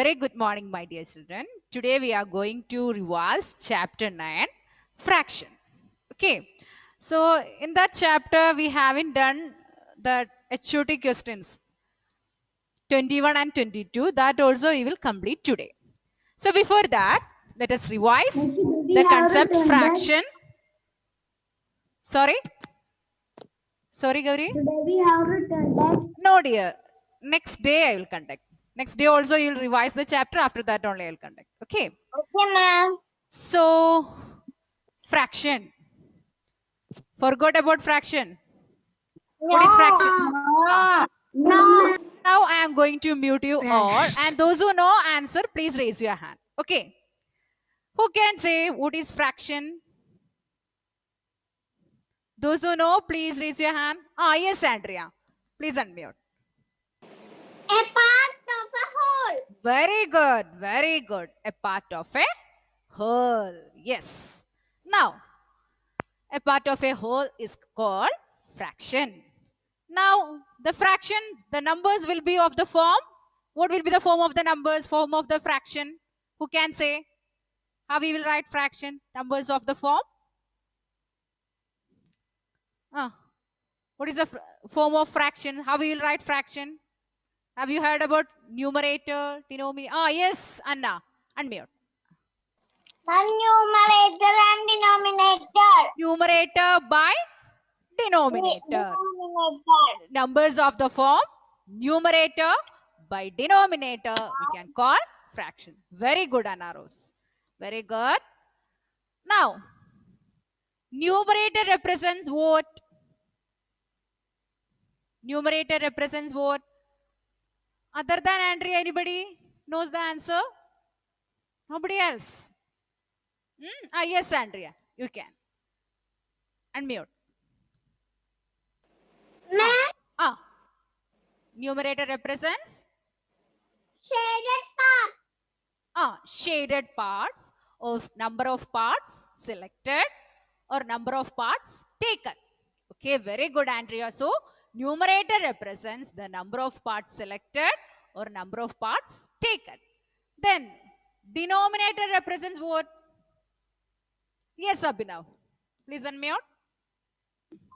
Very good morning, my dear children. Today we are going to revise chapter 9, fraction. Okay. So, in that chapter, we haven't done the HOT questions 21 and 22. That also we will complete today. So, before that, let us revise the concept fraction. Sorry? Sorry, Gauri? Today we have written that. No, dear. Next day I will conduct. Next day also you will revise the chapter. After that only I will conduct. Okay. Okay, ma'am. So, fraction. Forgot about fraction. What is fraction? Ah. No. Now I am going to mute you all. And those who know answer, please raise your hand. Okay. Who can say what is fraction? Those who know, please raise your hand. Yes, Andrea. Please unmute. A part of a whole. Very good. Very good. A part of a whole. Yes. Now, a part of a whole is called fraction. Now, the fractions, the numbers will be of the form. What will be the form of the numbers, form of the fraction? Who can say how we will write fraction? Numbers of the form? What is the form of fraction? How we will write fraction? Have you heard about numerator, denominator? Yes, Anna. Unmute. Numerator and denominator. Numerator by denominator. Numbers of the form numerator by denominator we can call fraction. Very good, Anna Rose. Very good. Now, numerator represents what? Numerator represents what? Other than Andrea, anybody knows the answer? Nobody else? Yes, Andrea, you can. Unmute. Numerator represents? Shaded part. Shaded parts of number of parts selected or number of parts taken. Okay, very good, Andrea. So, numerator represents the number of parts selected or number of parts taken. Then, denominator represents what? Yes, Abhinav. Please unmute.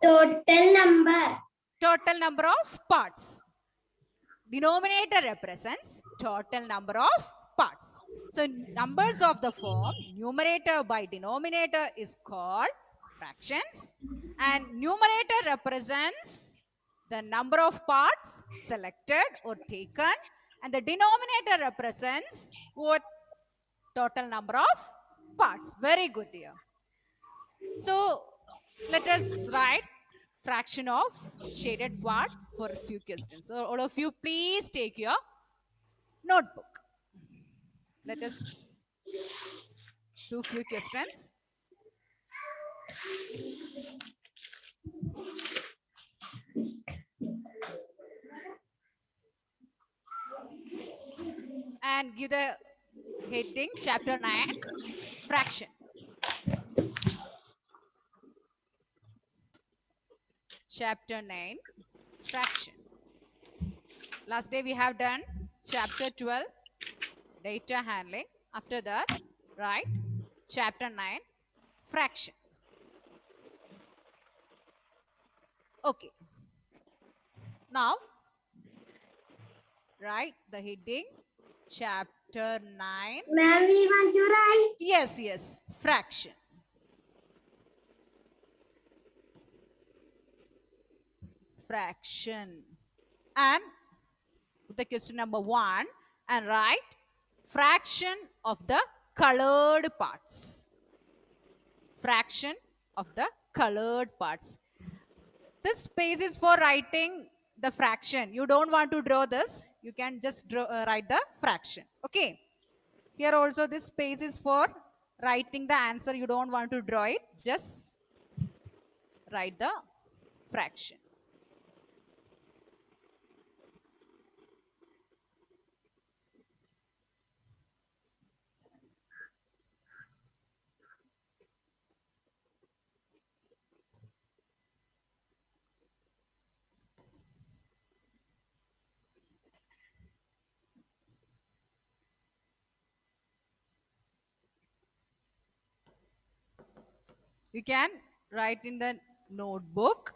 Total number. Total number of parts. Denominator represents total number of parts. So, numbers of the form numerator by denominator is called fractions, and numerator represents the number of parts selected or taken, and the denominator represents what? Total number of parts. Very good, dear. So, let us write fraction of shaded part for a few questions. So, all of you, please take your notebook. Let us do few questions. And give the heading chapter 9, fraction. Chapter 9, fraction. Last day we have done chapter 12, data handling. After that, right, chapter 9, fraction. Okay. Now, write the heading chapter 9. Ma'am, we want to write. Yes, fraction. Fraction. And the question number 1 and write fraction of the colored parts. Fraction of the colored parts. This space is for writing the fraction. You don't want to draw this. You can just write the fraction. Okay. Here also this space is for writing the answer. You don't want to draw it. Just write the fraction. You can write in the notebook.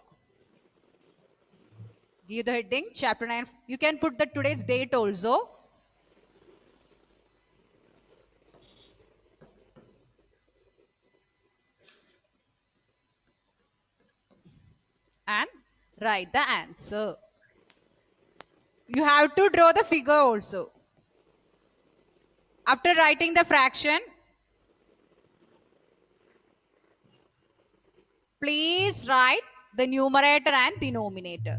Give the heading chapter 9. You can put the today's date also. And write the answer. You have to draw the figure also. After writing the fraction, please write the numerator and denominator.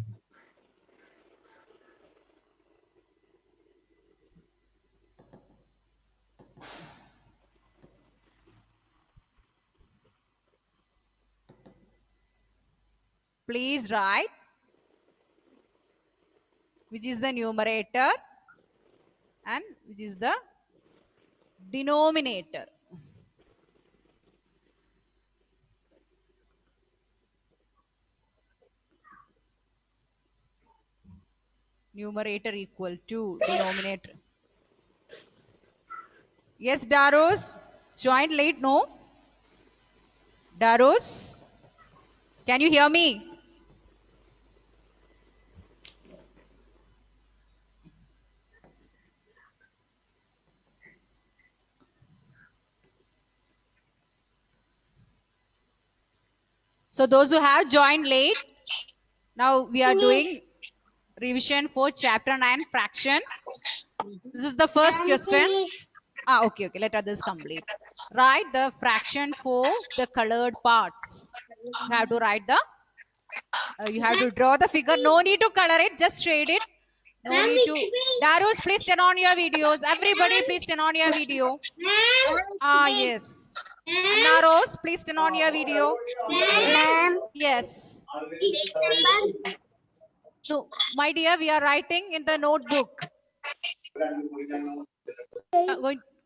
Please write which is the numerator and which is the denominator. Numerator equal to denominator. Yes, Daros. Joined late, no? Daros, can you hear me? So those who have joined late, now we are doing revision for chapter 9 fraction. This is the first question. Okay. Let others complete. Write the fraction for the colored parts. You have to write the, you have to draw the figure. No need to color it, just shade it. No need to. Daros, please turn on your videos. Everybody, please turn on your video. Yes. Naros, please turn on your video. Yes. No, my dear, we are writing in the notebook.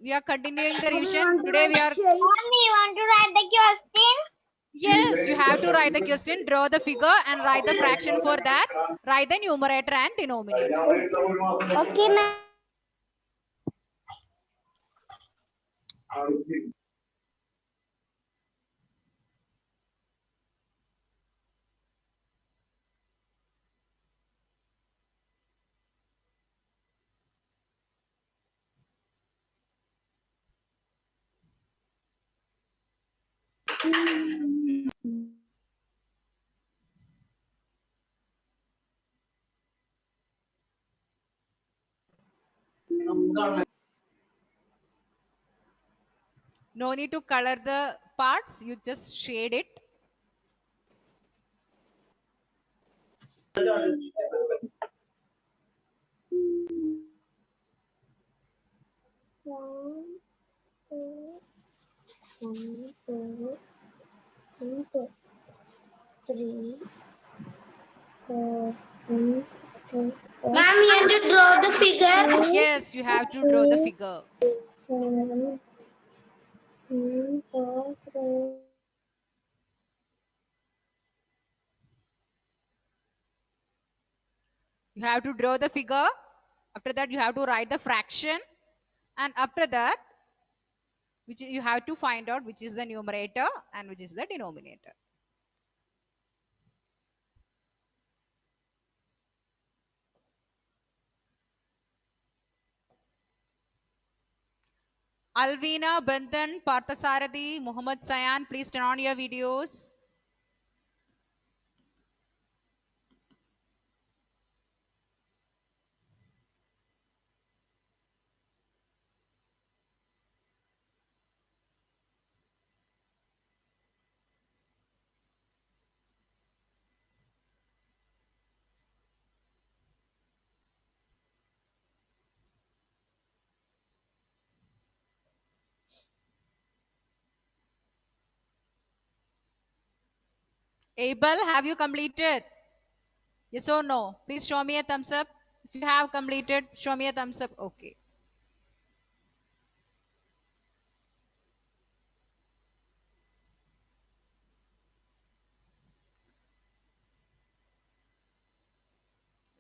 We are continuing the revision. Today we are. Mommy, you want to write the question? Yes, you have to write the question, draw the figure, and write the fraction for that. Write the numerator and denominator. Okay, ma'am. No need to color the parts, you just shade it. Three, four, Ma'am, you have to draw the figure. Yes, you have to draw the figure. You have to draw the figure. After that, you have to write the fraction. And after that, which you have to find out which is the numerator and which is the denominator. Alvina, Bandhan, Parthasarathi, Muhammad Sayan, please turn on your videos. Abel, have you completed? Yes or no? Please show me a thumbs up. If you have completed, show me a thumbs up. Okay.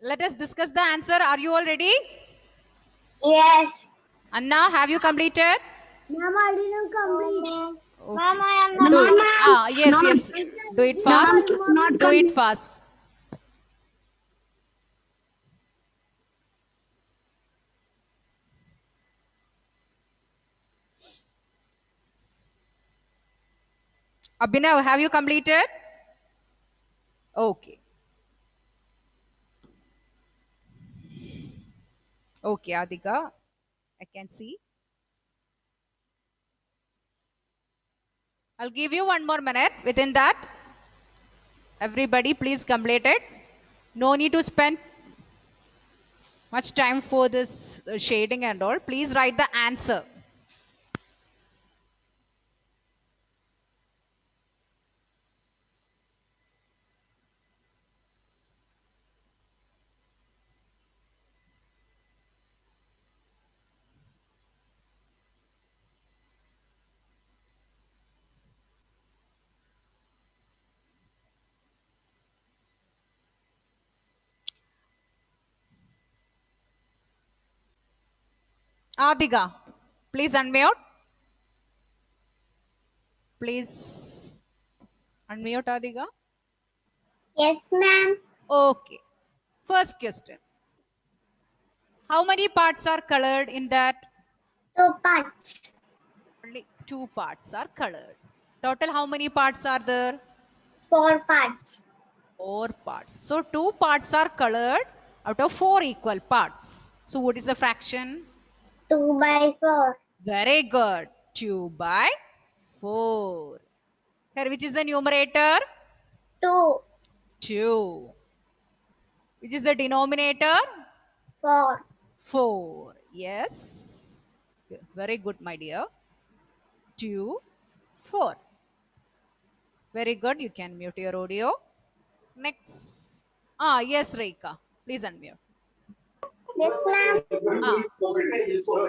Let us discuss the answer. Are you all ready? Yes. Anna, have you completed? Ma'am, I didn't complete. Ma'am, Okay. I am not. Do it. Ma'am. Yes, Not- yes. Do it fast. Not Do it fast. Abhinav, have you completed? Okay. Okay, Adhika. I can see. I'll give you 1 more minute. Within that, everybody please complete it. No need to spend much time for this shading and all. Please write the answer. Adhika, please unmute. Please unmute Adhika. Yes, ma'am. Okay. First question. How many parts are colored in that? 2 parts. Only 2 parts are colored. Total how many parts are there? 4 parts. 4 parts. So 2 parts are colored out of 4 equal parts. So what is the fraction? 2 by 4. Very good. 2 by 4. Here, which is the numerator? 2, 2. Which is the denominator? 4. 4. Yes. Very good, my dear. 2, 4. Very good. You can mute your audio. Next. Yes, Reika. Please unmute. Yes, ma'am. Ah, 4. 4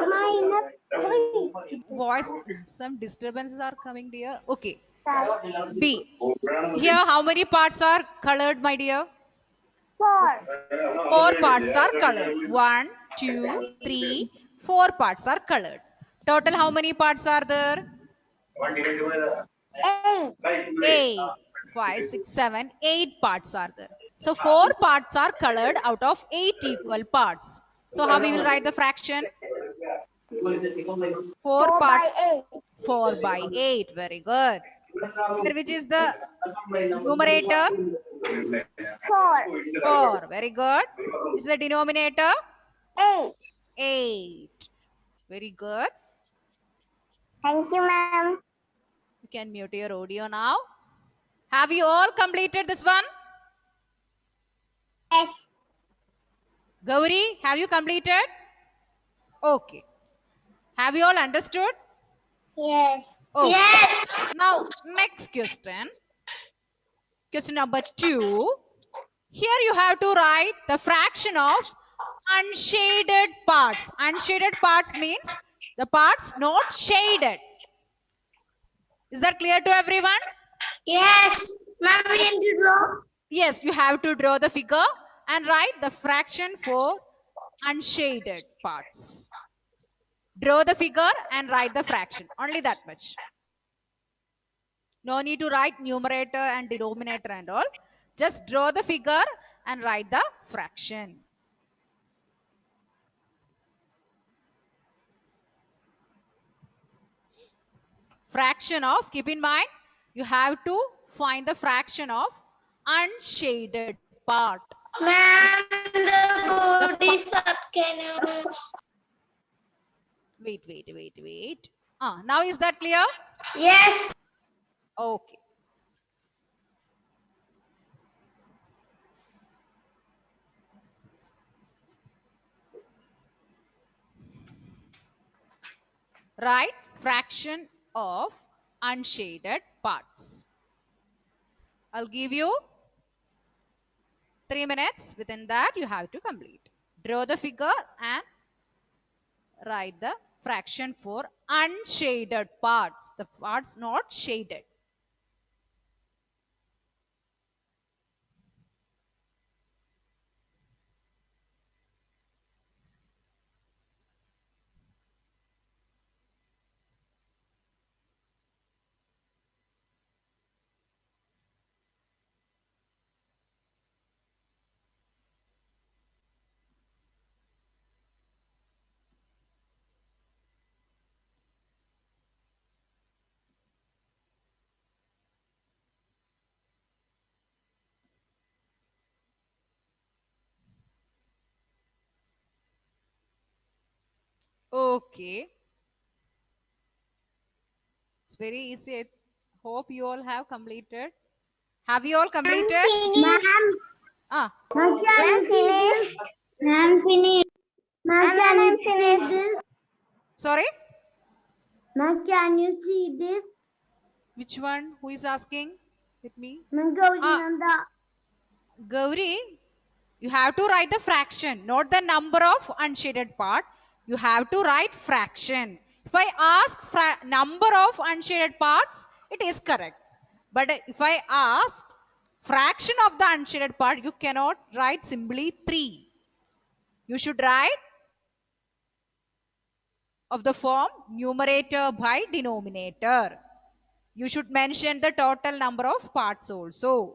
minus 3. voice, some disturbances are coming, dear. Okay. Sorry. B. Here, how many parts are colored, my dear? 4. 4 parts are colored. 1, 2, 3, 4 parts are colored. Total, how many parts are there? 8. 8. 5, 6, 7, 8 parts are there. So 4 parts are colored out of 8 equal parts. So how we will write the fraction? 4 4 by parts. 8. 4 by 8. Very good. Here, which is the numerator? 4. 4. Very good. This is the denominator? 8. 8. Very good. Thank you, ma'am. You can mute your audio now. Have you all completed this one? Yes. Gauri, have you completed? Okay. Have you all understood? Yes. Okay. Yes. Now, next question. Question number 2. Here you have to write the fraction of unshaded parts. Unshaded parts means the parts not shaded. Is that clear to everyone? Yes. Ma'am, we need to draw. Yes, you have to draw the figure and write the fraction for unshaded parts. Draw the figure and write the fraction. Only that much. No need to write numerator and denominator and all. Just draw the figure and write the fraction. Fraction of, keep in mind, you have to find the fraction of unshaded part. Ma'am, the board is up. Can you? Wait. Now is that clear? Yes. Okay. Write fraction of unshaded parts. I'll give you 3 minutes. Within that, you have to complete. Draw the figure and write the fraction for unshaded parts. The parts not shaded. Okay. It's very easy. I hope you all have completed. Have you all completed? Ma'am, Ah, I'm finished. I'm finished. Ma'am, can you see this? sorry. Ma'am, can you see this? Which one? Who is asking with me? Ma'am, Ah, Gauri Gauri, you have to write the fraction, not the number of unshaded part. You have to write fraction. If I ask number of unshaded parts, it is correct. But if I ask fraction of the unshaded part, you cannot write simply 3. You should write of the form numerator by denominator. You should mention the total number of parts also.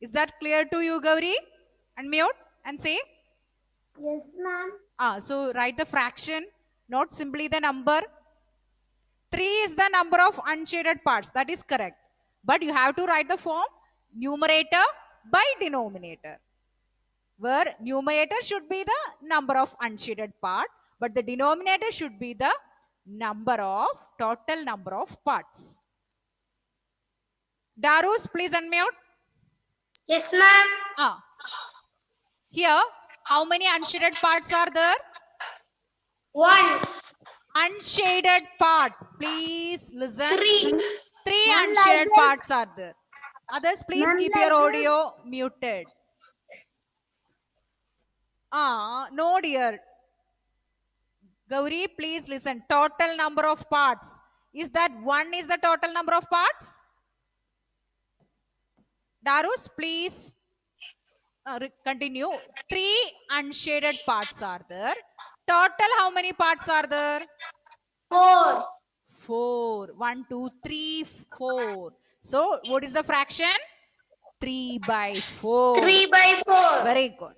Is that clear to you, Gauri? Unmute and say. Yes, ma'am. So write the fraction, not simply the number. 3 is the number of unshaded parts. That is correct. But you have to write the form numerator by denominator, where numerator should be the number of unshaded part, but the denominator should be the total number of parts. Darus, please unmute. Yes, ma'am. Here, how many unshaded parts are there? 1, Unshaded part. Please listen. 3. 3 Ma'am, unshaded like parts are there. Others, please Ma'am, keep like your audio muted. No dear. Gauri, please listen. Total number of parts. Is that 1 is the total number of parts? Darus, please continue. 3 unshaded parts are there. Total, how many parts are there? 4. 4. 1, 2, 3, 4. So, what is the fraction? 3 by 4. 3 by 4. Very good.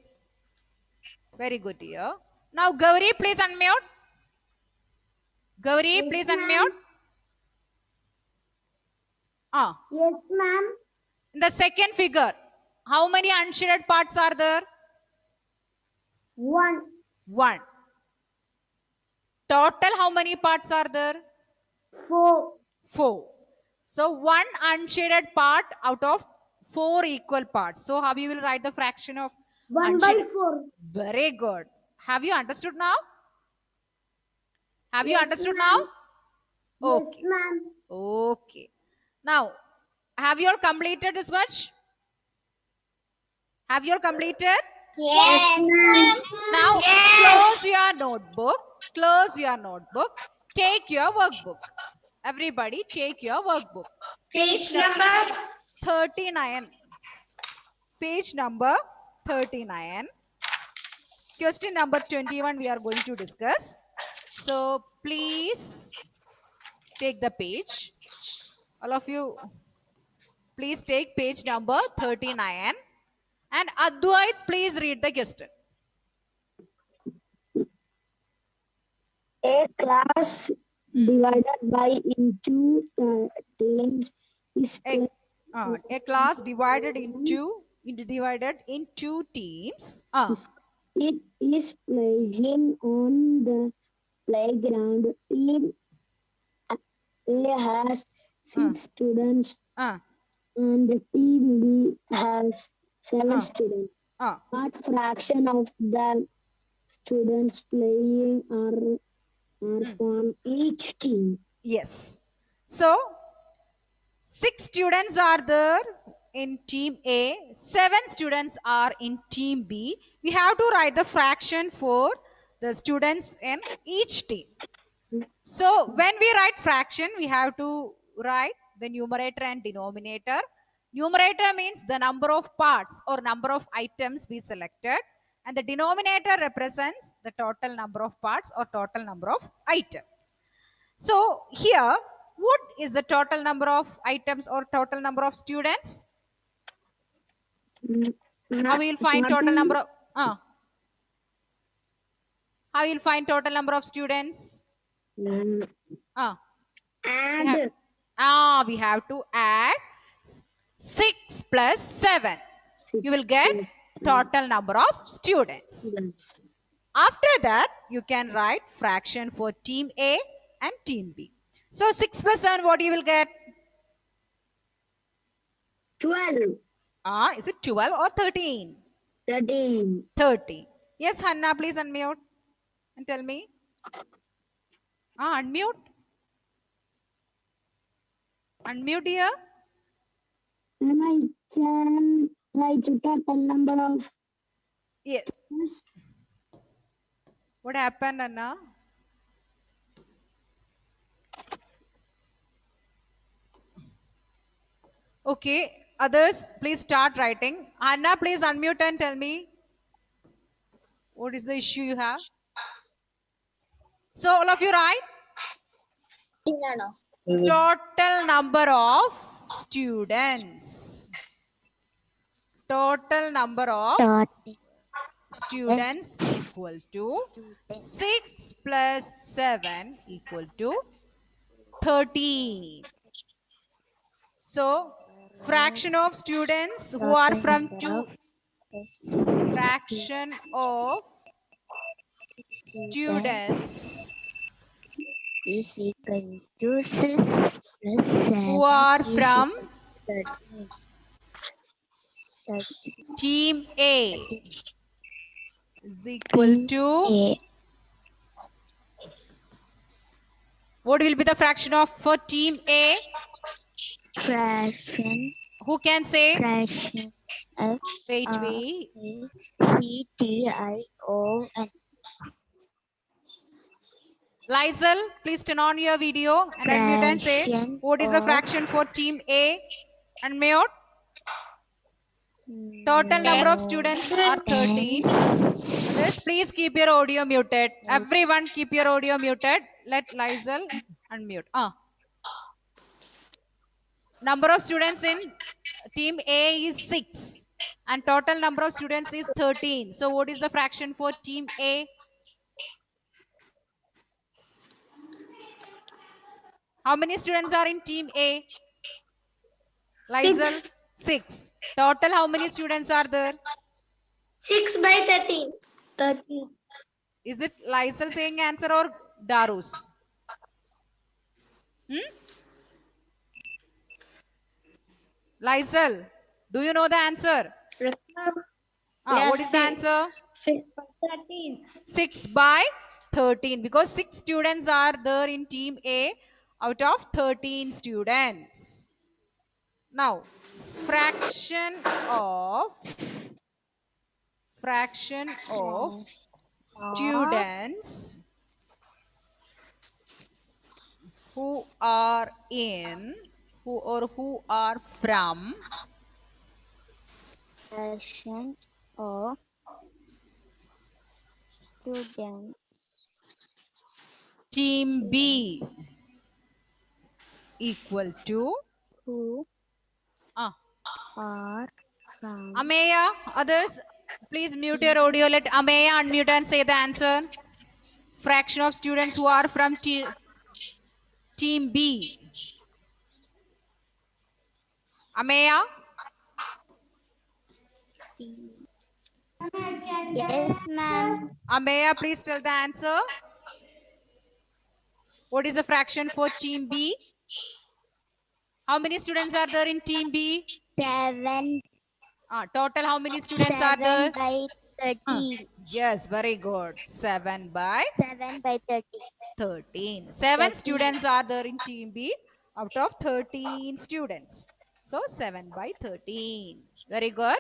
Very good, dear. Now, Gauri, please unmute. Gauri, please unmute. Yes, ma'am. In the second figure, how many unshaded parts are there? 1. 1. Total, how many parts are there? 4. 4. So, 1 unshaded part out of 4 equal parts. So, how you will write the fraction of 1 by unshaded? 4. Very good. Have you understood now? Have you Yes, understood ma'am. now? Okay. Yes, ma'am. Okay. Now, have you all completed this much? Have you all completed? Yes, ma'am. Now, Yes. close your notebook. Close your notebook. Take your workbook. Everybody, take your workbook. Page number 39. Page number 39. Question number 21 we are going to discuss. So, please take the page. All of you, please take page number 39. And Advait, please read the question. A class divided by into teams is A class divided in two teams. it is playing on the playground. Team A has 6 students and the team B has 7 students. What fraction of the students playing are from each team? Yes. So, 6 students are there in team A, 7 students are in team B. We have to write the fraction for the students in each team. So, when we write fraction, we have to write the numerator and denominator. Numerator means the number of parts or number of items we selected, and the denominator represents the total number of parts or total number of items. So, here, what is the total number of items or total number of students? How we will find total number of how you will find total number of students? Add. We have to add 6 plus 7. You will get total number of students. After that, you can write fraction for team A and team B. So 6 plus 7, what you will get? 12. Is it 12 or 13? 13. 30. Yes, Hanna, please unmute and tell me. Unmute. Unmute here. And I can write the total number of. Yes. What happened, Anna? Okay. Others, please start writing. Anna, please unmute and tell me what is the issue you have. So all of you write. Total number of students. Total number of students equal to 6 plus 7 equal to 13. So fraction of students who are from 2, fraction of students is equal to 6 plus 7 who are is from equal to 13. team A is equal to, A. what will be the fraction of for team A? Fraction. Who can say? Fraction of Wait. CTION. Lysel, please turn on your video and unmute and say, Fraction what is the of- fraction for team A? Unmute. Total number of students are 13. Others, please keep your audio muted. Everyone keep your audio muted. Let Lysel unmute. Number of students in team A is 6 and total number of students is 13. So what is the fraction for team A? How many students are in team A? Lysel? 6. Total how many students are there? 6 by 13. 13. Is it Lysel saying answer or Darus? Lysel, do you know the answer? What is the answer? 6 by 13. 6 by 13 because 6 students are there in team A out of 13 students. Now, fraction of students who are from Fraction of students team B equal to who are from Ameya. Others, please mute your audio. Let Ameya unmute and say the answer. Fraction of students who are from team B. Ameya? Yes, ma'am. Ameya, please tell the answer. What is the fraction for team B? How many students are there in team B? 7. Total how many students are 7 there? by 13. Yes, very good. 7 by 7 by 13. 13. 7 students are there in team B out of 13 students. So 7 by 13. Very good.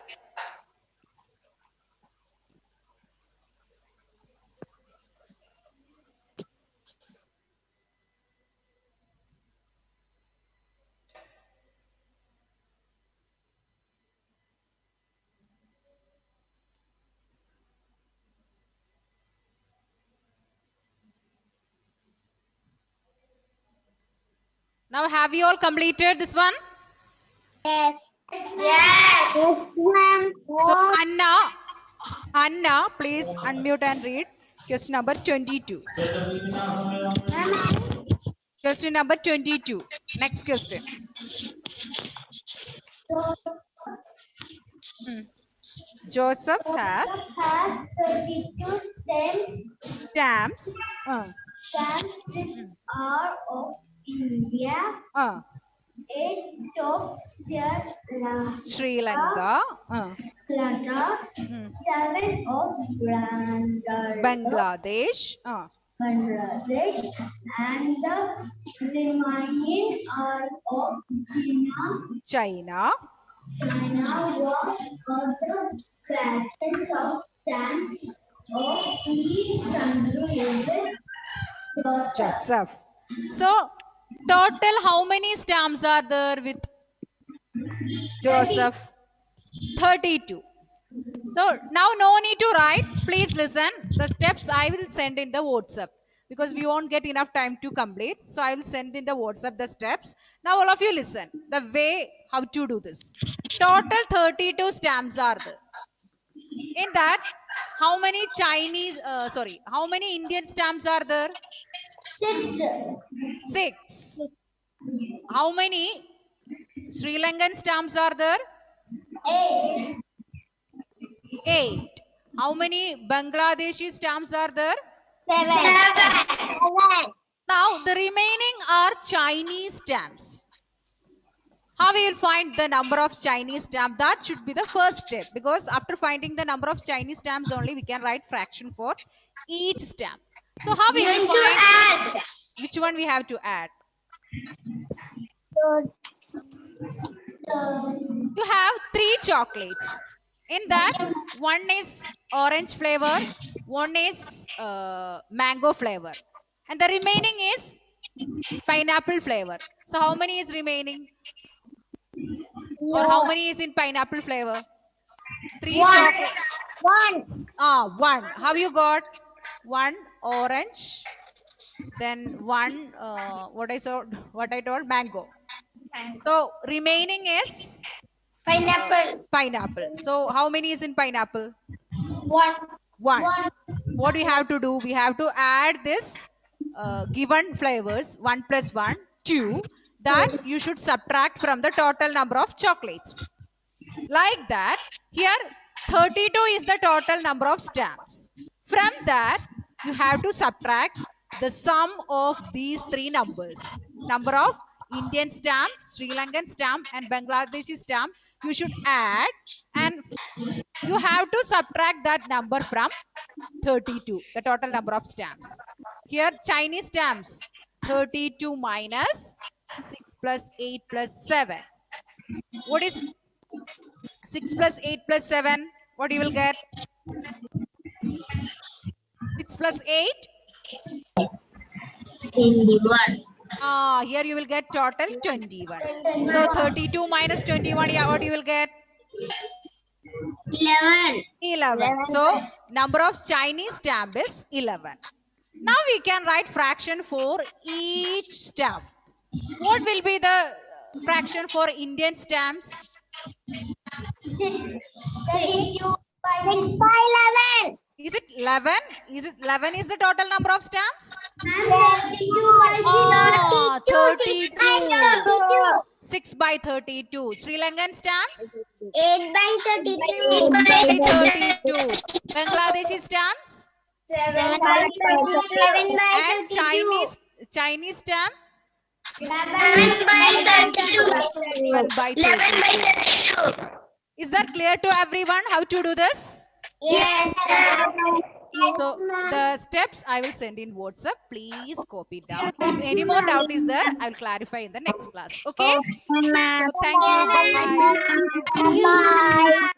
Now have you all completed this one? Yes. Yes. Yes, ma'am. So Anna, please unmute and read question number 22. Question number 22. Next question. Joseph has 32 cents Stamps. Stamps are of India, 8 of Sri Lanka. Lanka, 7 of Bangladesh. Bangladesh, and the remaining are of China. China. What are the fractions of stamps of each country? Is it Joseph. So, total how many stamps are there with Joseph? 32. So, now no need to write. Please listen. The steps I will send in the WhatsApp because we won't get enough time to complete. So, I will send in the WhatsApp the steps. Now, all of you listen. The way how to do this. Total 32 stamps are there. In that, how many how many Indian stamps are there? 6. How many Sri Lankan stamps are there? 8. How many Bangladeshi stamps are there? 7. Now, the remaining are Chinese stamps. How we will find the number of Chinese stamps? That should be the first step because after finding the number of Chinese stamps only we can write fraction for each stamp. So how we will find which one we have to add? You have 3 chocolates. In that, one is orange flavor, one is mango flavor, and the remaining is pineapple flavor. So how many is remaining? Or how many is in pineapple flavor? 3 chocolates. 1. 1. How you got? 1 orange, then 1 what I told mango. So remaining is pineapple. So how many is in pineapple? 1. 1. What we have to do? We have to add this given flavors 1 plus 1, 2. That you should subtract from the total number of chocolates. Like that, here 32 is the total number of stamps. From that, you have to subtract the sum of these 3 numbers. Number of Indian stamps, Sri Lankan stamp and Bangladeshi stamp. You should add and you have to subtract that number from 32, the total number of stamps. Here Chinese stamps, 32 minus 6 plus 8 plus 7. What is 6 plus 8 plus 7? What you will get? 6 plus 8? 21. Here you will get total 21. So 32 minus 21, yeah, what you will get? 11. 11. So number of Chinese stamp is 11. Now we can write fraction for each stamp. What will be the fraction for Indian stamps? 32 by 6 by 11. Is it 11? Is it 11 is the total number of stamps? 32 by 32. 6 by 32. Sri Lankan stamps? 8 by 32. 8 by 32. Bangladeshi stamps? 7 by 32. And Chinese stamp? 11 by 32. 12 by 32. Is that clear to everyone how to do this? Yes. So the steps I will send in WhatsApp. Please copy it down. If any more doubt is there, I will clarify in the next class. Okay? So thank you. Bye. Bye.